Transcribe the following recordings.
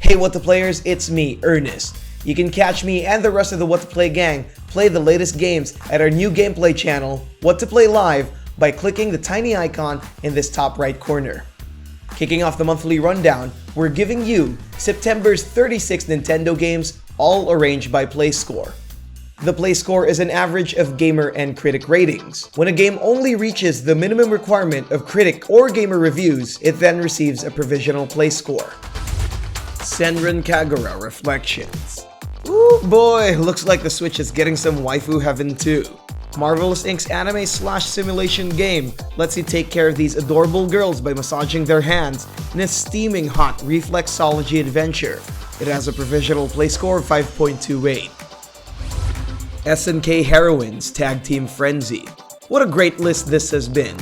Hey What To Players, it's me, Ernest. You can catch me and the rest of the What To Play gang play the latest games at our new gameplay channel, What To Play Live, by clicking the tiny icon in this top right corner. Kicking off the monthly rundown, we're giving you September's 36 Nintendo games, all arranged by Playscore. The Playscore is an average of gamer and critic ratings. When a game only reaches the minimum requirement of critic or gamer reviews, it then receives a provisional Playscore. SENRAN KAGURA Reflections. Ooh boy, looks like the Switch is getting some waifu heaven too. Marvelous Inc.'s anime/simulation game lets you take care of these adorable girls by massaging their hands in a steaming hot reflexology adventure. It has a provisional Playscore of 5.28. SNK Heroines Tag Team Frenzy. What a great list this has been.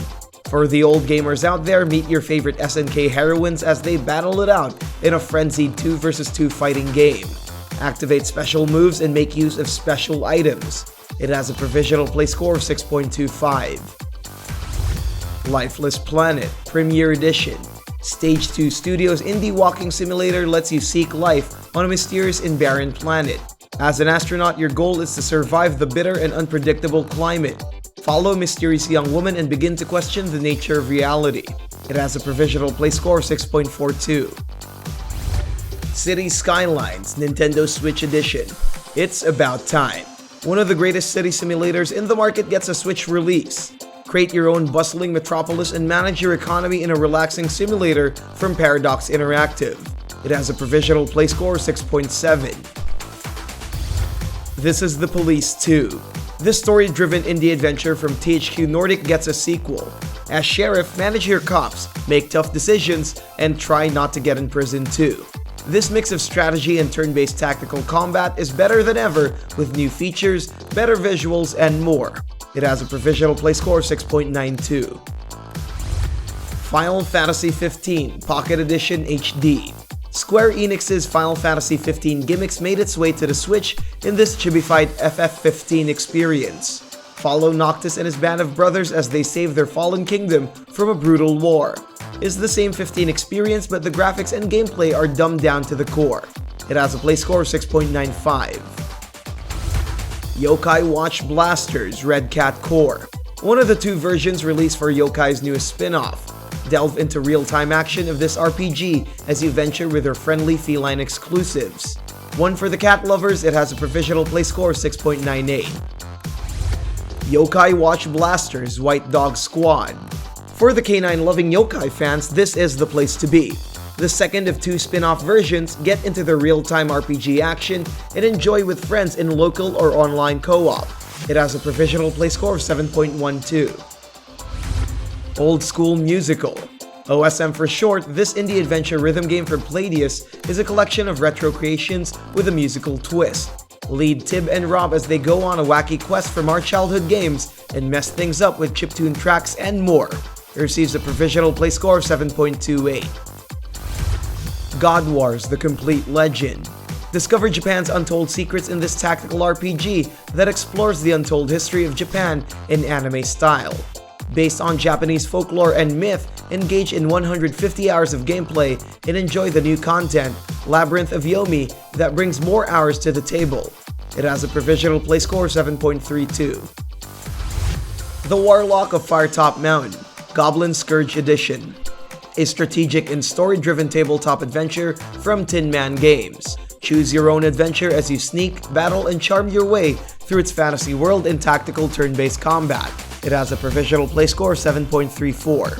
For the old gamers out there, meet your favorite SNK heroines as they battle it out in a frenzied 2 vs 2 fighting game. Activate special moves and make use of special items. It has a provisional Playscore of 6.25. Lifeless Planet Premiere Edition. Stage 2 Studios indie walking simulator lets you seek life on a mysterious and barren planet. As an astronaut, your goal is to survive the bitter and unpredictable climate. Follow a mysterious young woman and begin to question the nature of reality. It has a provisional Playscore of 6.42. City Skylines Nintendo Switch Edition. It's about time. One of the greatest city simulators in the market gets a Switch release. Create your own bustling metropolis and manage your economy in a relaxing simulator from Paradox Interactive. It has a provisional Playscore of 6.7. This is The Police 2. This story-driven indie adventure from THQ Nordic gets a sequel. As sheriff, manage your cops, make tough decisions, and try not to get in prison too. This mix of strategy and turn-based tactical combat is better than ever with new features, better visuals, and more. It has a provisional Playscore of 6.92. Final Fantasy XV Pocket Edition HD. Square Enix's Final Fantasy XV gimmicks made its way to the Switch in this chibified FF15 experience. Follow Noctis and his band of brothers as they save their fallen kingdom from a brutal war. It's the same 15 experience, but the graphics and gameplay are dumbed down to the core. It has a Playscore of 6.95. Yokai Watch Blasters Red Cat Core. One of the two versions released for Yokai's newest spin-off. Delve into real-time action of this RPG as you venture with their friendly feline exclusives. One for the cat lovers, it has a provisional Playscore of 6.98. Yokai Watch Blasters White Dog Squad. For the canine-loving yokai fans, this is the place to be. The second of two spin-off versions, get into the real-time RPG action and enjoy with friends in local or online co-op. It has a provisional Playscore of 7.12. Old School Musical. OSM for short, this indie adventure rhythm game from Playdius is a collection of retro creations with a musical twist. Lead Tib and Rob as they go on a wacky quest from our childhood games and mess things up with chiptune tracks and more. It receives a provisional Playscore of 7.28. God Wars: The Complete Legend. Discover Japan's untold secrets in this tactical RPG that explores the untold history of Japan in anime style. Based on Japanese folklore and myth, engage in 150 hours of gameplay and enjoy the new content, Labyrinth of Yomi, that brings more hours to the table. It has a provisional Playscore of 7.32. The Warlock of Firetop Mountain Goblin Scourge Edition. A strategic and story-driven tabletop adventure from Tin Man Games. Choose your own adventure as you sneak, battle, and charm your way through its fantasy world in tactical turn-based combat. It has a provisional Playscore of 7.34.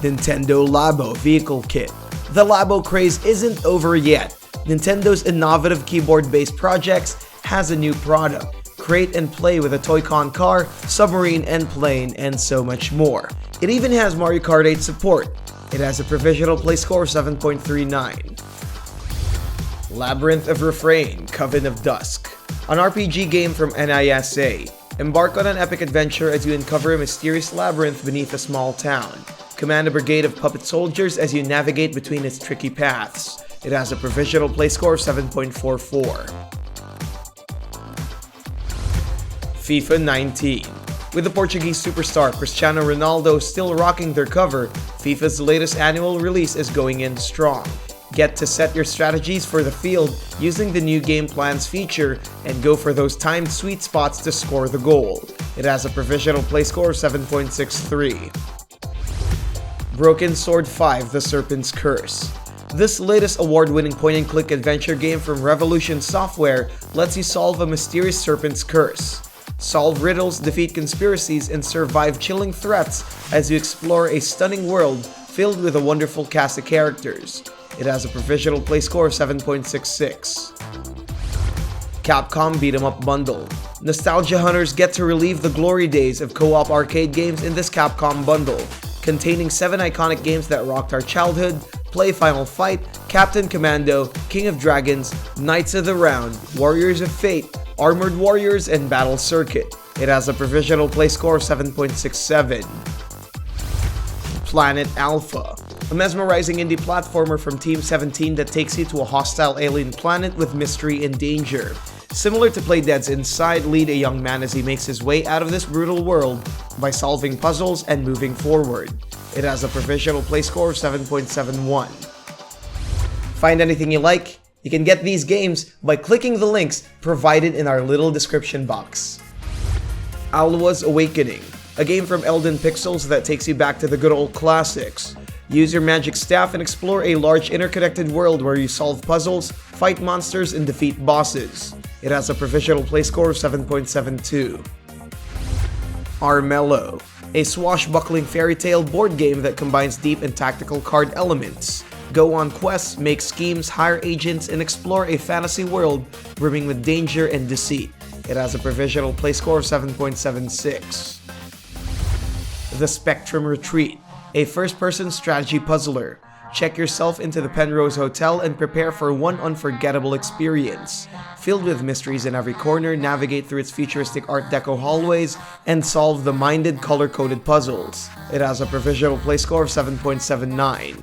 Nintendo LABO Vehicle Kit. The LABO craze isn't over yet. Nintendo's innovative keyboard-based projects has a new product. Create and play with a Toy-Con car, submarine and plane, and so much more. It even has Mario Kart 8 support. It has a provisional Playscore of 7.39. Labyrinth of Refrain Coven of Dusk. An RPG game from NISA. Embark on an epic adventure as you uncover a mysterious labyrinth beneath a small town. Command a brigade of puppet soldiers as you navigate between its tricky paths. It has a provisional Playscore of 7.44. FIFA 19. With the Portuguese superstar Cristiano Ronaldo still rocking their cover, FIFA's latest annual release is going in strong. Get to set your strategies for the field using the new game plans feature and go for those timed sweet spots to score the goal. It has a provisional play score of 7.63. Broken Sword 5: The Serpent's Curse. This latest award-winning point-and-click adventure game from Revolution Software lets you solve a mysterious serpent's curse. Solve riddles, defeat conspiracies, and survive chilling threats as you explore a stunning world filled with a wonderful cast of characters. It has a provisional play score of 7.66. Capcom Beat 'em Up Bundle. Nostalgia hunters get to relive the glory days of co-op arcade games in this Capcom bundle, containing 7 iconic games that rocked our childhood: Play Final Fight, Captain Commando, King of Dragons, Knights of the Round, Warriors of Fate, Armored Warriors, and Battle Circuit. It has a provisional play score of 7.67. Planet Alpha. A mesmerizing indie platformer from Team 17 that takes you to a hostile alien planet with mystery and danger. Similar to Playdead's Inside, lead a young man as he makes his way out of this brutal world by solving puzzles and moving forward. It has a provisional play score of 7.71. Find anything you like? You can get these games by clicking the links provided in our little description box. Alwa's Awakening, a game from Elden Pixels that takes you back to the good old classics. Use your magic staff and explore a large interconnected world where you solve puzzles, fight monsters, and defeat bosses. It has a provisional play score of 7.72. Armello, a swashbuckling fairy tale board game that combines deep and tactical card elements. Go on quests, make schemes, hire agents, and explore a fantasy world brimming with danger and deceit. It has a provisional play score of 7.76. The Spectrum Retreat, a first-person strategy puzzler. Check yourself into the Penrose Hotel and prepare for one unforgettable experience. Filled with mysteries in every corner, navigate through its futuristic Art Deco hallways, and solve the minded color-coded puzzles. It has a provisional play score of 7.79.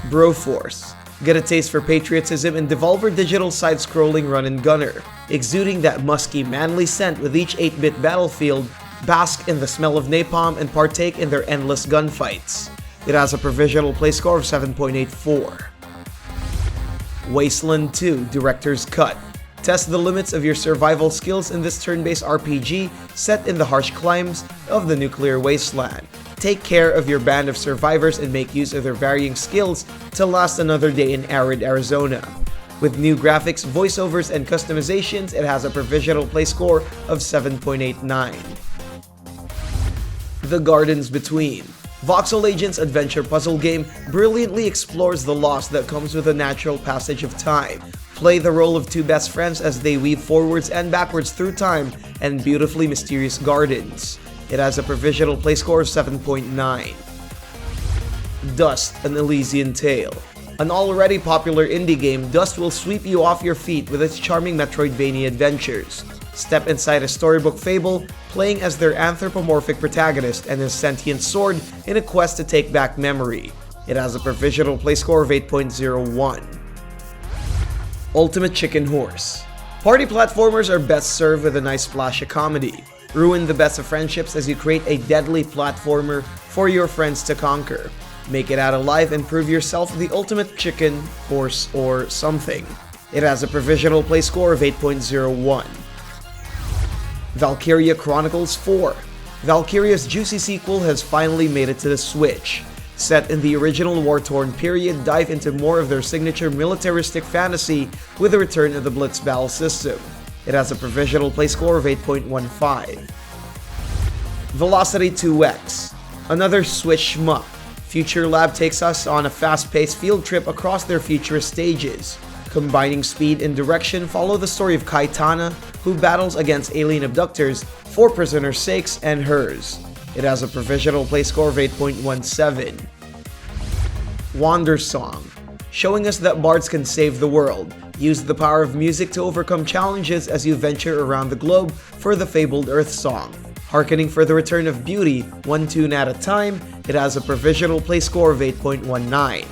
Broforce. Get a taste for patriotism in Devolver Digital side-scrolling run-and-gunner. Exuding that musky, manly scent with each 8-bit battlefield, bask in the smell of napalm and partake in their endless gunfights. It has a provisional play score of 7.84. Wasteland 2 Director's Cut. Test the limits of your survival skills in this turn-based RPG set in the harsh climes of the nuclear wasteland. Take care of your band of survivors and make use of their varying skills to last another day in arid Arizona. With new graphics, voiceovers, and customizations, it has a provisional play score of 7.89. The Gardens Between. Voxel Agent's adventure puzzle game brilliantly explores the loss that comes with the natural passage of time. Play the role of two best friends as they weave forwards and backwards through time and beautifully mysterious gardens. It has a provisional play score of 7.9. Dusk, an Elysian Tale. An already popular indie game, Dusk will sweep you off your feet with its charming Metroidvania adventures. Step inside a storybook fable, playing as their anthropomorphic protagonist and his sentient sword in a quest to take back memory. It has a provisional play score of 8.01. Ultimate Chicken Horse. Party platformers are best served with a nice splash of comedy. Ruin the best of friendships as you create a deadly platformer for your friends to conquer. Make it out alive and prove yourself the ultimate chicken, horse, or something. It has a provisional play score of 8.01. Valkyria Chronicles 4. Valkyria's juicy sequel has finally made it to the Switch. Set in the original war-torn period, dive into more of their signature militaristic fantasy with the return of the Blitz battle system. It has a provisional play score of 8.15. Velocity 2X. Another Switch shmup. Future Lab takes us on a fast-paced field trip across their futurist stages. Combining speed and direction, follow the story of Kaitana, who battles against alien abductors for prisoners' sakes and hers. It has a provisional play score of 8.17. Wandersong. Showing us that bards can save the world. Use the power of music to overcome challenges as you venture around the globe for the fabled Earth Song. Harkening for the return of beauty, one tune at a time, it has a provisional play score of 8.19.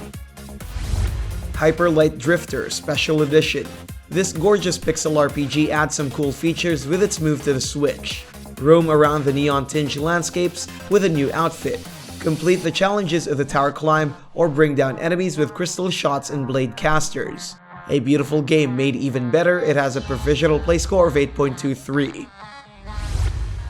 Hyper Light Drifter Special Edition. This gorgeous pixel RPG adds some cool features with its move to the Switch. Roam around the neon-tinged landscapes with a new outfit. Complete the challenges of the tower climb or bring down enemies with crystal shots and blade casters. A beautiful game made even better, it has a provisional play score of 8.23.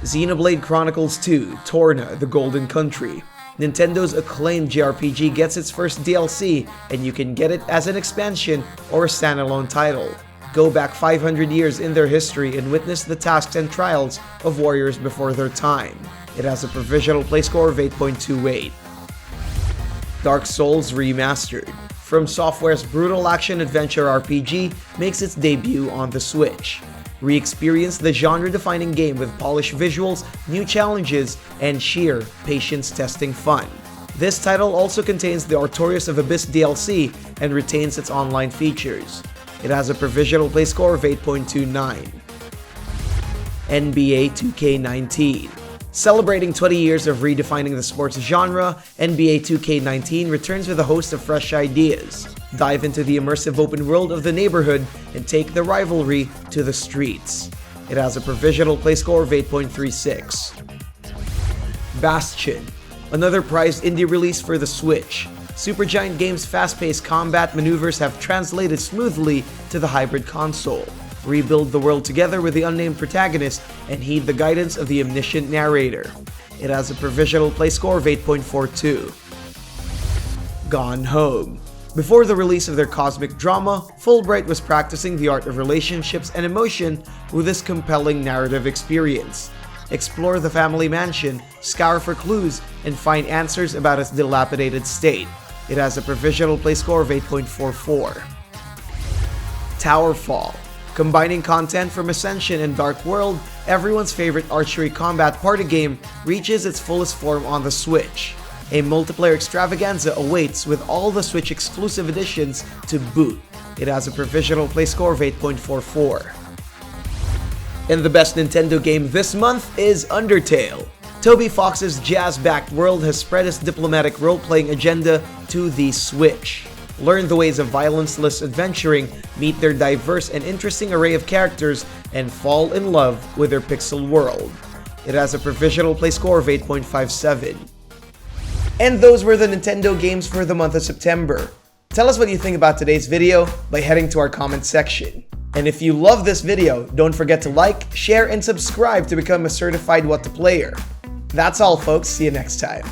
Xenoblade Chronicles 2: Torna, the Golden Country. Nintendo's acclaimed JRPG gets its first DLC, and you can get it as an expansion or a standalone title. Go back 500 years in their history and witness the tasks and trials of warriors before their time. It has a provisional play score of 8.28. Dark Souls Remastered. From Software's brutal action-adventure RPG makes its debut on the Switch. Re-experience the genre-defining game with polished visuals, new challenges, and sheer patience-testing fun. This title also contains the Artorias of Abyss DLC and retains its online features. It has a provisional play score of 8.29. NBA 2K19. Celebrating 20 years of redefining the sports genre, NBA 2K19 returns with a host of fresh ideas. Dive into the immersive open world of the neighborhood and take the rivalry to the streets. It has a provisional play score of 8.36. Bastion. Another prized indie release for the Switch. Supergiant Games' fast-paced combat maneuvers have translated smoothly to the hybrid console. Rebuild the world together with the unnamed protagonist and heed the guidance of the omniscient narrator. It has a provisional play score of 8.42. Gone Home. Before the release of their cosmic drama, Fulbright was practicing the art of relationships and emotion with this compelling narrative experience. Explore the family mansion, scour for clues, and find answers about its dilapidated state. It has a provisional play score of 8.44. Towerfall. Combining content from Ascension and Dark World, everyone's favorite archery combat party game reaches its fullest form on the Switch. A multiplayer extravaganza awaits with all the Switch exclusive editions to boot. It has a provisional play score of 8.44. And the best Nintendo game this month is Undertale. Toby Fox's jazz-backed world has spread its diplomatic role-playing agenda to the Switch. Learn the ways of violence-less adventuring, meet their diverse and interesting array of characters, and fall in love with their pixel world. It has a provisional play score of 8.57. And those were the Nintendo games for the month of September. Tell us what you think about today's video by heading to our comment section. And if you love this video, don't forget to like, share, and subscribe to become a certified What To Player. That's all folks, see you next time.